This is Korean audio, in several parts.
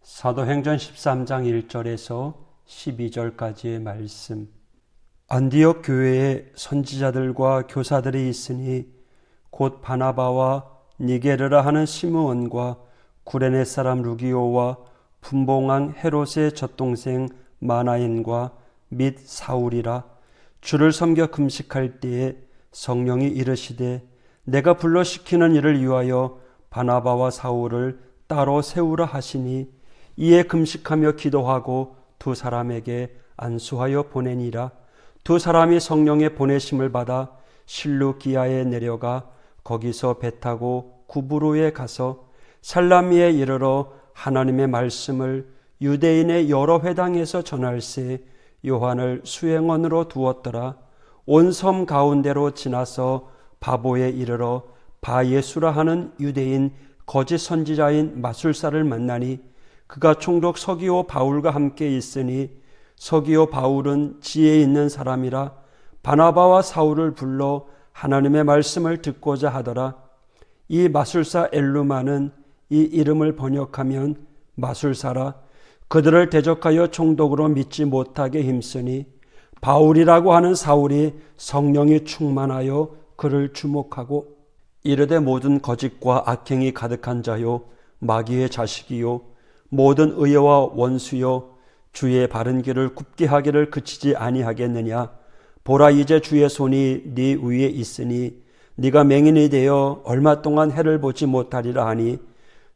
사도행전 13장 1절에서 12절까지의 말씀. 안디옥 교회에 선지자들과 교사들이 있으니 곧 바나바와 니게르라 하는 시므온과 구레네 사람 루기오와 분봉왕 헤롯의 젖동생 마나엔과 및 사울이라. 주를 섬겨 금식할 때에 성령이 이르시되 내가 불러 시키는 일을 위하여 바나바와 사울을 따로 세우라 하시니 이에 금식하며 기도하고 두 사람에게 안수하여 보내니라. 두 사람이 성령의 보내심을 받아 실루기아에 내려가 거기서 배 타고 구브로에 가서 살라미에 이르러 하나님의 말씀을 유대인의 여러 회당에서 전할세 요한을 수행원으로 두었더라. 온 섬 가운데로 지나서 바보에 이르러 바예수라 하는 유대인 거짓 선지자인 마술사를 만나니 그가 총독 서기오 바울과 함께 있으니 서기오 바울은 지혜 있는 사람이라 바나바와 사울을 불러 하나님의 말씀을 듣고자 하더라. 이 마술사 엘루마는 이 이름을 번역하면 마술사라. 그들을 대적하여 총독으로 믿지 못하게 힘쓰니 바울이라고 하는 사울이 성령이 충만하여 그를 주목하고 이르되 모든 거짓과 악행이 가득한 자요 마귀의 자식이요 모든 의여와 원수요 주의 바른 길을 굽게 하기를 그치지 아니하겠느냐. 보라 이제 주의 손이 네 위에 있으니 네가 맹인이 되어 얼마 동안 해를 보지 못하리라 하니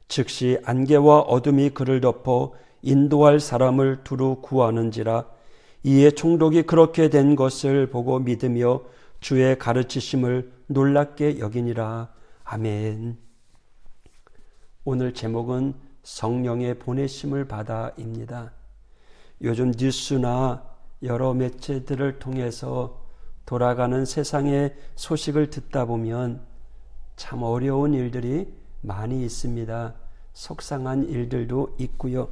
즉시 안개와 어둠이 그를 덮어 인도할 사람을 두루 구하는지라. 이에 총독이 그렇게 된 것을 보고 믿으며 주의 가르치심을 놀랍게 여기니라. 아멘. 오늘 제목은 성령의 보내심을 받아입니다. 요즘 뉴스나 여러 매체들을 통해서 돌아가는 세상의 소식을 듣다 보면 참 어려운 일들이 많이 있습니다. 속상한 일들도 있고요.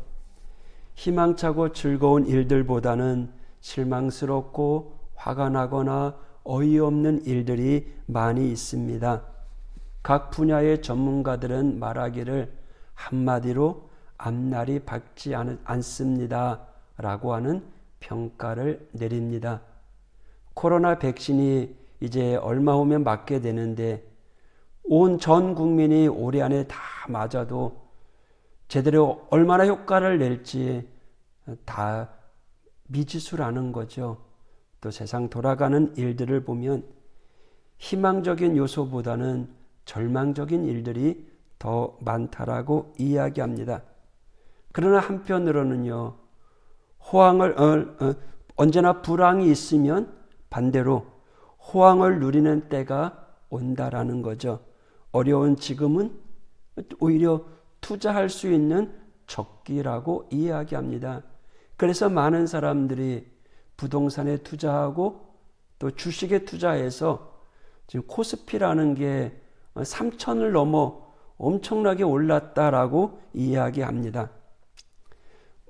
희망차고 즐거운 일들보다는 실망스럽고 화가 나거나 어이없는 일들이 많이 있습니다. 각 분야의 전문가들은 말하기를 한마디로 앞날이 밝지 않습니다 라고 하는 평가를 내립니다. 코로나 백신이 이제 얼마 후면 맞게 되는데 온 전 국민이 올해 안에 다 맞아도 제대로 얼마나 효과를 낼지 다 미지수라는 거죠. 또 세상 돌아가는 일들을 보면 희망적인 요소보다는 절망적인 일들이 더 많다라고 이야기합니다. 그러나 한편으로는요, 언제나 불황이 있으면 반대로 호황을 누리는 때가 온다라는 거죠. 어려운 지금은 오히려 투자할 수 있는 적기라고 이야기합니다. 그래서 많은 사람들이 부동산에 투자하고 또 주식에 투자해서 지금 코스피라는 게 3,000을 넘어 엄청나게 올랐다라고 이야기합니다.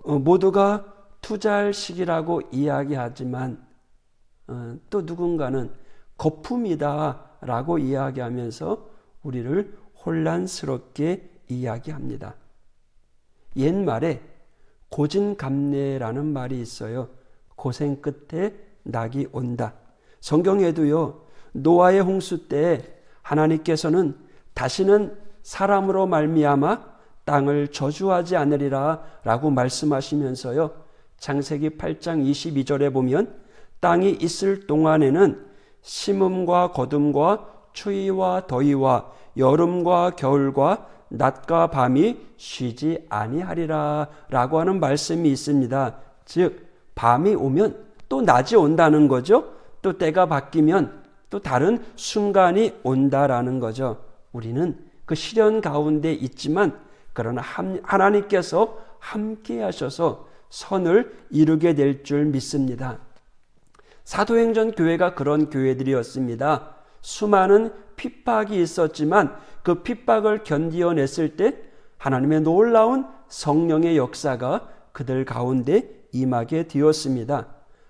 모두가 투자할 시기라고 이야기하지만 또 누군가는 거품이다라고 이야기하면서 우리를 혼란스럽게 이야기합니다. 옛말에 고진감래라는 말이 있어요. 고생 끝에 낙이 온다. 성경에도요, 노아의 홍수 때 하나님께서는 다시는 사람으로 말미암아 땅을 저주하지 않으리라 라고 말씀하시면서요, 창세기 8장 22절에 보면 땅이 있을 동안에는 심음과 거둠과 추위와 더위와 여름과 겨울과 낮과 밤이 쉬지 아니하리라 라고 하는 말씀이 있습니다. 즉 밤이 오면 또 낮이 온다는 거죠. 또 때가 바뀌면 또 다른 순간이 온다라는 거죠. 우리는 그 시련 가운데 있지만 그러나 하나님께서 함께 하셔서 선을 이루게 될 줄 믿습니다. 사도행전 교회가 그런 교회들이었습니다. 수많은 핍박이 있었지만 그 핍박을 견디어냈을 때 하나님의 놀라운 성령의 역사가 그들 가운데 임하게 되었습니다.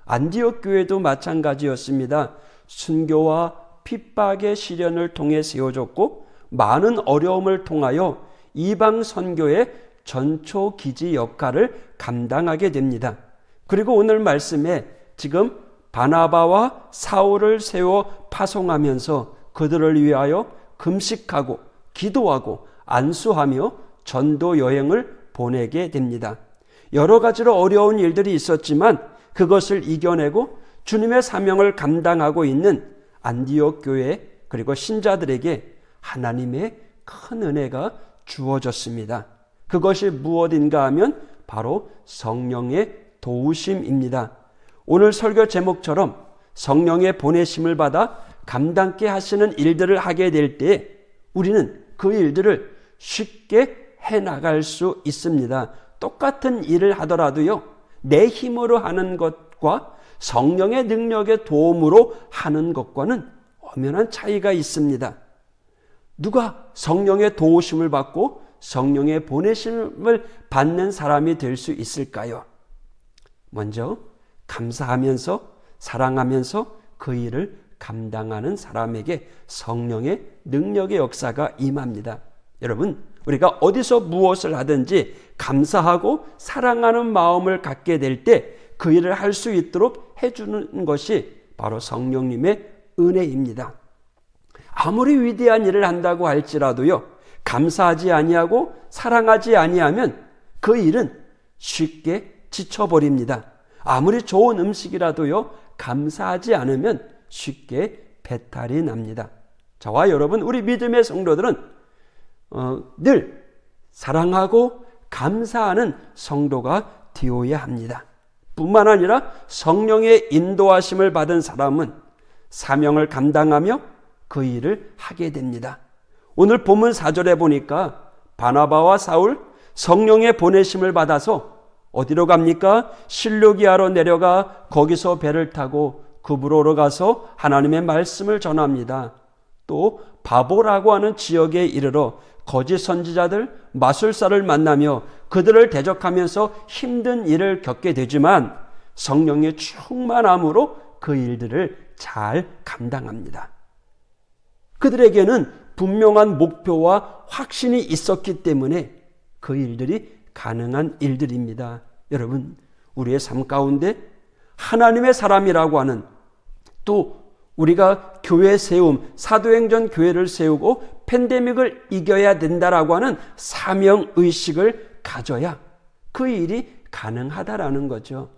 안디옥 교회도 마찬가지였습니다. 순교와 핍박의 시련을 통해 세워졌고 많은 어려움을 통하여 이방 선교에 전초기지 역할을 감당하게 됩니다. 그리고 오늘 말씀에 지금 바나바와 사울을 세워 파송하면서 그들을 위하여 금식하고 기도하고 안수하며 전도 여행을 보내게 됩니다. 여러 가지로 어려운 일들이 있었지만 그것을 이겨내고 주님의 사명을 감당하고 있는 안디옥 교회 그리고 신자들에게 하나님의 큰 은혜가 주어졌습니다. 그것이 무엇인가 하면 바로 성령의 도우심입니다. 오늘 설교 제목처럼 성령의 보내심을 받아 감당케 하시는 일들을 하게 될 때 우리는 그 일들을 쉽게 해나갈 수 있습니다. 똑같은 일을 하더라도요, 내 힘으로 하는 것과 성령의 능력의 도움으로 하는 것과는 엄연한 차이가 있습니다. 누가 성령의 도우심을 받고 성령의 보내심을 받는 사람이 될 수 있을까요? 먼저 감사하면서 사랑하면서 그 일을 감당하는 사람에게 성령의 능력의 역사가 임합니다. 여러분, 우리가 어디서 무엇을 하든지 감사하고 사랑하는 마음을 갖게 될 때 그 일을 할 수 있도록 해주는 것이 바로 성령님의 은혜입니다. 아무리 위대한 일을 한다고 할지라도요, 감사하지 아니하고 사랑하지 아니하면 그 일은 쉽게 지쳐버립니다. 아무리 좋은 음식이라도요, 감사하지 않으면 쉽게 배탈이 납니다. 저와 여러분, 우리 믿음의 성도들은 늘 사랑하고 감사하는 성도가 되어야 합니다. 뿐만 아니라 성령의 인도하심을 받은 사람은 사명을 감당하며 그 일을 하게 됩니다. 오늘 본문 4절에 보니까 바나바와 사울 성령의 보내심을 받아서 어디로 갑니까? 실루기아로 내려가 거기서 배를 타고 그브로로 가서 하나님의 말씀을 전합니다. 또 바보라고 하는 지역에 이르러 거짓 선지자들, 마술사를 만나며 그들을 대적하면서 힘든 일을 겪게 되지만 성령의 충만함으로 그 일들을 잘 감당합니다. 그들에게는 분명한 목표와 확신이 있었기 때문에 그 일들이 가능한 일들입니다. 여러분, 우리의 삶 가운데 하나님의 사람이라고 하는, 또 우리가 교회 세움, 사도행전 교회를 세우고 팬데믹을 이겨야 된다라고 하는 사명의식을 가져야 그 일이 가능하다라는 거죠.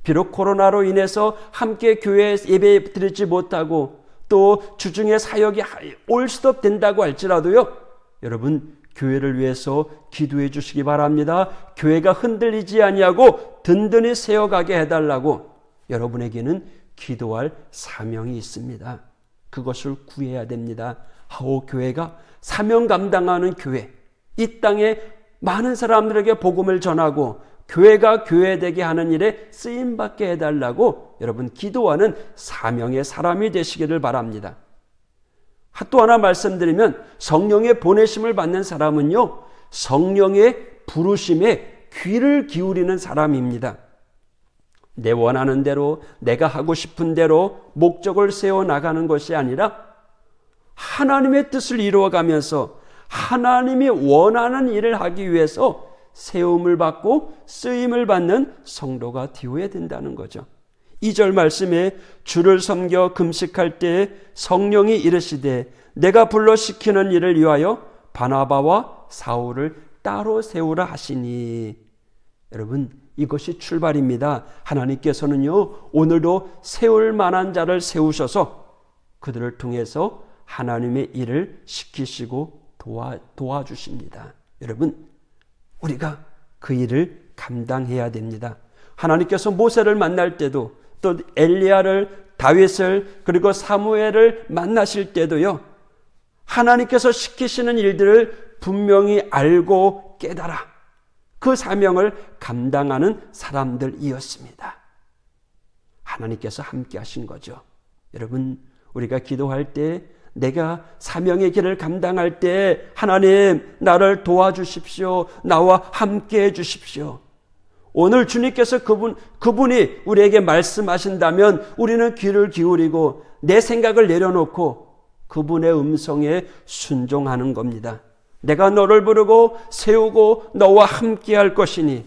비록 코로나로 인해서 함께 교회에 예배 드리지 못하고 또 주중에 사역이 올 수도 된다고 할지라도요, 여러분 교회를 위해서 기도해 주시기 바랍니다. 교회가 흔들리지 아니하고 든든히 세워가게 해달라고 여러분에게는 기도할 사명이 있습니다. 그것을 구해야 됩니다. 하오 교회가 사명 감당하는 교회, 이 땅에 많은 사람들에게 복음을 전하고 교회가 교회되게 하는 일에 쓰임받게 해달라고 여러분 기도하는 사명의 사람이 되시기를 바랍니다. 또 하나 말씀드리면 성령의 보내심을 받는 사람은요, 성령의 부르심에 귀를 기울이는 사람입니다. 내 원하는 대로, 내가 하고 싶은 대로 목적을 세워나가는 것이 아니라 하나님의 뜻을 이루어가면서 하나님이 원하는 일을 하기 위해서 세움을 받고 쓰임을 받는 성도가 되어야 된다는 거죠. 2절 말씀에 주를 섬겨 금식할 때 성령이 이르시되 내가 불러 시키는 일을 위하여 바나바와 사울을 따로 세우라 하시니. 여러분, 이것이 출발입니다. 하나님께서는요, 오늘도 세울 만한 자를 세우셔서 그들을 통해서 하나님의 일을 시키시고 도와주십니다. 여러분, 우리가 그 일을 감당해야 됩니다. 하나님께서 모세를 만날 때도, 또 엘리야를, 다윗을, 그리고 사무엘을 만나실 때도요, 하나님께서 시키시는 일들을 분명히 알고 깨달아 그 사명을 감당하는 사람들이었습니다. 하나님께서 함께 하신 거죠. 여러분, 우리가 기도할 때, 내가 사명의 길을 감당할 때 하나님 나를 도와주십시오. 나와 함께 해주십시오. 오늘 주님께서 그분이 우리에게 말씀하신다면 우리는 귀를 기울이고 내 생각을 내려놓고 그분의 음성에 순종하는 겁니다. 내가 너를 부르고 세우고 너와 함께 할 것이니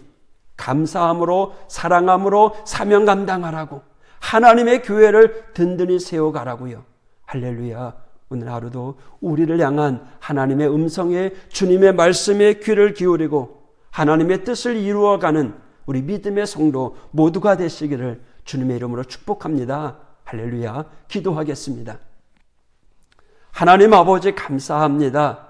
감사함으로 사랑함으로 사명 감당하라고, 하나님의 교회를 든든히 세워가라고요. 할렐루야. 오늘 하루도 우리를 향한 하나님의 음성에, 주님의 말씀에 귀를 기울이고 하나님의 뜻을 이루어가는 우리 믿음의 성도 모두가 되시기를 주님의 이름으로 축복합니다. 할렐루야. 기도하겠습니다. 하나님 아버지 감사합니다.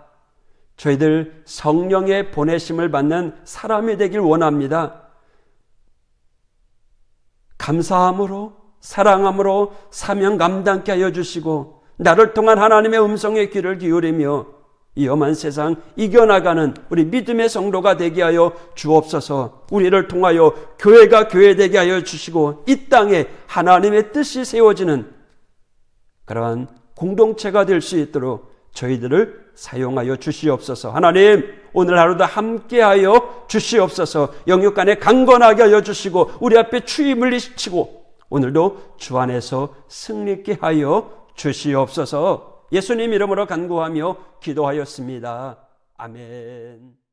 저희들 성령의 보내심을 받는 사람이 되길 원합니다. 감사함으로 사랑함으로 사명 감당케 하여 주시고 나를 통한 하나님의 음성에 귀를 기울이며 이 험한 세상 이겨나가는 우리 믿음의 성도가 되게 하여 주옵소서. 우리를 통하여 교회가 교회되게 하여 주시고 이 땅에 하나님의 뜻이 세워지는 그러한 공동체가 될 수 있도록 저희들을 사용하여 주시옵소서. 하나님, 오늘 하루도 함께하여 주시옵소서. 영육 간에 강건하게 하여 주시고 우리 앞에 추위 물리치고 오늘도 주 안에서 승리케 하여 주시옵소서. 예수님 이름으로 간구하며 기도하였습니다. 아멘.